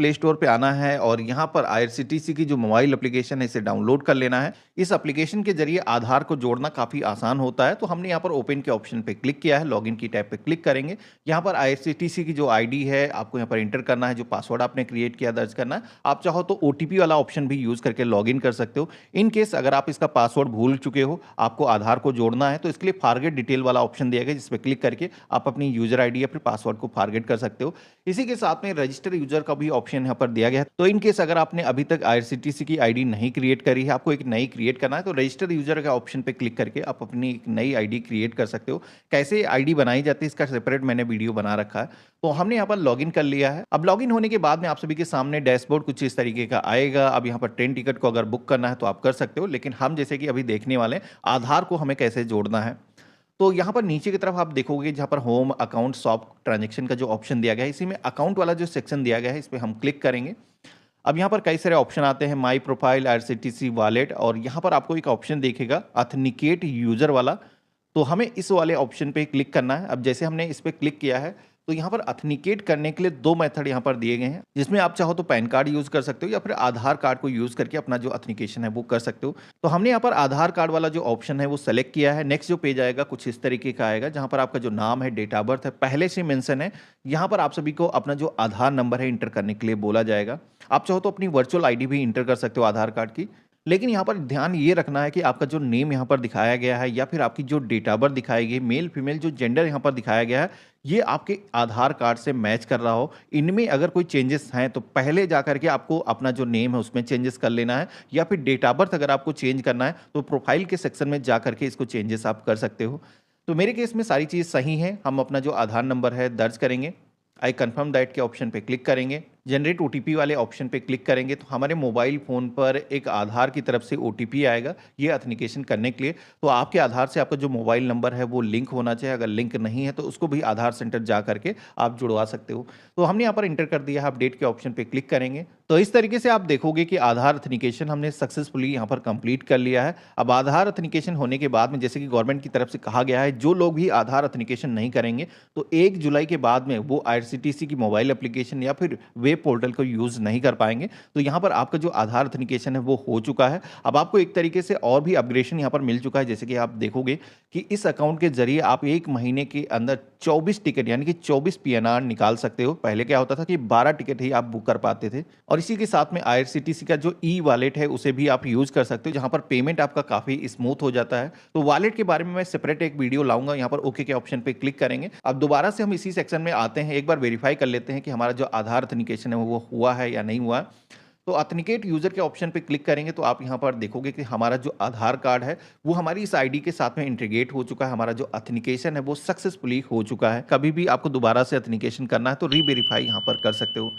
Play store पे आना है और यहाँ पर आईआरसीटीसी की जो मोबाइल एप्लीकेशन है इसे डाउनलोड कर लेना है। इस एप्लीकेशन के ज़रिए आधार को जोड़ना काफ़ी आसान होता है, तो हमने यहाँ पर ओपन के ऑप्शन पे क्लिक किया है, लॉगिन की टैब पे क्लिक करेंगे। यहाँ पर आईआरसीटीसी की जो आईडी है आपको यहाँ पर एंटर करना है, जो पासवर्ड आपने क्रिएट किया दर्ज करना है। आप चाहो तो ओटीपी वाला ऑप्शन भी यूज़ करके लॉगिन कर सकते हो। इन केस अगर आप इसका पासवर्ड भूल चुके हो, आपको आधार को जोड़ना है, तो इसके लिए फॉरगेट डिटेल वाला ऑप्शन दिया गया, जिस पे क्लिक करके आप अपनी यूजर आईडी या फिर पासवर्ड को फॉरगेट कर सकते हो। इसी के साथ में रजिस्टर यूजर का भी ऑप्शन यहाँ पर दिया गया है। तो इन केस अगर आपने अभी तक आईआरसीटीसी की आईडी नहीं क्रिएट करी है, आपको एक नई क्रिएट करना है, तो रजिस्टर यूजर का ऑप्शन पे क्लिक करके आप अपनी एक नई आईडी क्रिएट कर सकते हो। कैसे आईडी बनाई जाती है इसका सेपरेट मैंने वीडियो बना रखा है। तो हमने यहाँ पर लॉगिन कर लिया है। अब लॉगिन होने के बाद में आप सभी के सामने डैशबोर्ड कुछ इस तरीके का आएगा। अब यहाँ पर ट्रेन टिकट को अगर बुक करना है तो आप कर सकते हो, लेकिन हम जैसे कि अभी देखने वाले हैं आधार को हमें कैसे जोड़ना है। तो यहाँ पर नीचे की तरफ आप देखोगे जहाँ पर होम अकाउंट शॉप ट्रांजैक्शन का जो ऑप्शन दिया गया है, इसी में अकाउंट वाला जो सेक्शन दिया गया है इस पर हम क्लिक करेंगे। अब यहाँ पर कई सारे ऑप्शन आते हैं, माई प्रोफाइल, आईआरसीटीसी वॉलेट, और यहाँ पर आपको एक ऑप्शन देखेगा ऑथेंटिकेट यूजर वाला। तो हमें इस वाले ऑप्शन पे क्लिक करना है। अब जैसे हमने इस पे क्लिक किया है तो यहाँ पर ऑथेंटिकेट करने के लिए दो मेथड यहाँ पर दिए गए हैं, जिसमें आप चाहो तो पैन कार्ड यूज कर सकते हो या फिर आधार कार्ड को यूज करके अपना जो ऑथेंटिकेशन है वो कर सकते हो। तो हमने यहाँ पर आधार कार्ड वाला जो ऑप्शन है वो सेलेक्ट किया है। नेक्स्ट जो पेज आएगा कुछ इस तरीके का आएगा, जहाँ पर आपका जो नाम है, डेट ऑफ बर्थ है, पहले से मेंशन है। यहाँ पर आप सभी को अपना जो आधार नंबर है इंटर करने के लिए बोला जाएगा। आप चाहो तो अपनी वर्चुअल आईडी भी इंटर कर सकते हो आधार कार्ड की, लेकिन यहाँ पर ध्यान ये रखना है कि आपका जो नेम यहाँ पर दिखाया गया है या फिर आपकी जो डेट ऑफ बर्थ दिखाई गई, मेल फीमेल जो जेंडर यहाँ पर दिखाया गया है, ये आपके आधार कार्ड से मैच कर रहा हो। इनमें अगर कोई चेंजेस हैं तो पहले जा करके आपको अपना जो नेम है उसमें चेंजेस कर लेना है, या फिर डेट ऑफ बर्थ अगर आपको चेंज करना है तो प्रोफाइल के सेक्शन में जा करके इसको चेंजेस आप कर सकते हो। तो मेरे केस में सारी चीज़ सही है। हम अपना जो आधार नंबर है दर्ज करेंगे, आई कन्फर्म दैट के ऑप्शन पे क्लिक करेंगे, जनरेट ओटीपी वाले ऑप्शन पे क्लिक करेंगे तो हमारे मोबाइल फ़ोन पर एक आधार की तरफ से ओटीपी आएगा ये ऑथेंटिकेशन करने के लिए। तो आपके आधार से आपका जो मोबाइल नंबर है वो लिंक होना चाहिए, अगर लिंक नहीं है तो उसको भी आधार सेंटर जा करके आप जुड़वा सकते हो। तो हमने यहाँ पर इंटर कर दिया है, अपडेट के ऑप्शन पे क्लिक करेंगे तो इस तरीके से आप देखोगे कि आधार ऑथेंटिकेशन हमने सक्सेसफुली यहाँ पर कंप्लीट कर लिया है। अब आधार ऑथेंटिकेशन होने के बाद में जैसे कि गवर्नमेंट की तरफ से कहा गया है, जो लोग भी आधार ऑथेंटिकेशन नहीं करेंगे तो 1 जुलाई के बाद में वो आईआरसीटीसी की मोबाइल एप्लीकेशन या फिर वेब पोर्टल को यूज़ नहीं कर पाएंगे। तो यहाँ पर आपका जो आधार ऑथेंटिकेशन है वो हो चुका है। अब आपको एक तरीके से और भी अपग्रेडेशन यहाँ पर मिल चुका है, जैसे कि आप देखोगे कि इस अकाउंट के जरिए आप 1 महीने के अंदर 24 टिकट यानी कि 24 पीएनआर निकाल सकते हो। पहले क्या होता था कि 12 टिकट ही आप बुक कर पाते थे। और इसी के साथ में आईआरसीटीसी का जो ई वॉलेट है उसे भी आप यूज़ कर सकते हो, जहाँ पर पेमेंट आपका काफ़ी स्मूथ हो जाता है। तो वॉलेट के बारे में मैं सेपरेट एक वीडियो लाऊंगा। यहाँ पर ओके के ऑप्शन पे क्लिक करेंगे। अब दोबारा से हम इसी सेक्शन में आते हैं, एक बार वेरीफाई कर लेते हैं कि हमारा जो आधार ऑथेंटिकेशन है वो हुआ है या नहीं हुआ। तो ऑथेंटिकेट यूजर के ऑप्शन पे क्लिक करेंगे तो आप यहाँ पर देखोगे कि हमारा जो आधार कार्ड है वो हमारी इस आईडी के साथ में इंटीग्रेट हो चुका है। हमारा जो ऑथेंटिकेशन है वो सक्सेसफुली हो चुका है। कभी भी आपको दोबारा से ऑथेंटिकेशन करना है तो रीवेरीफाई यहाँ पर कर सकते हो।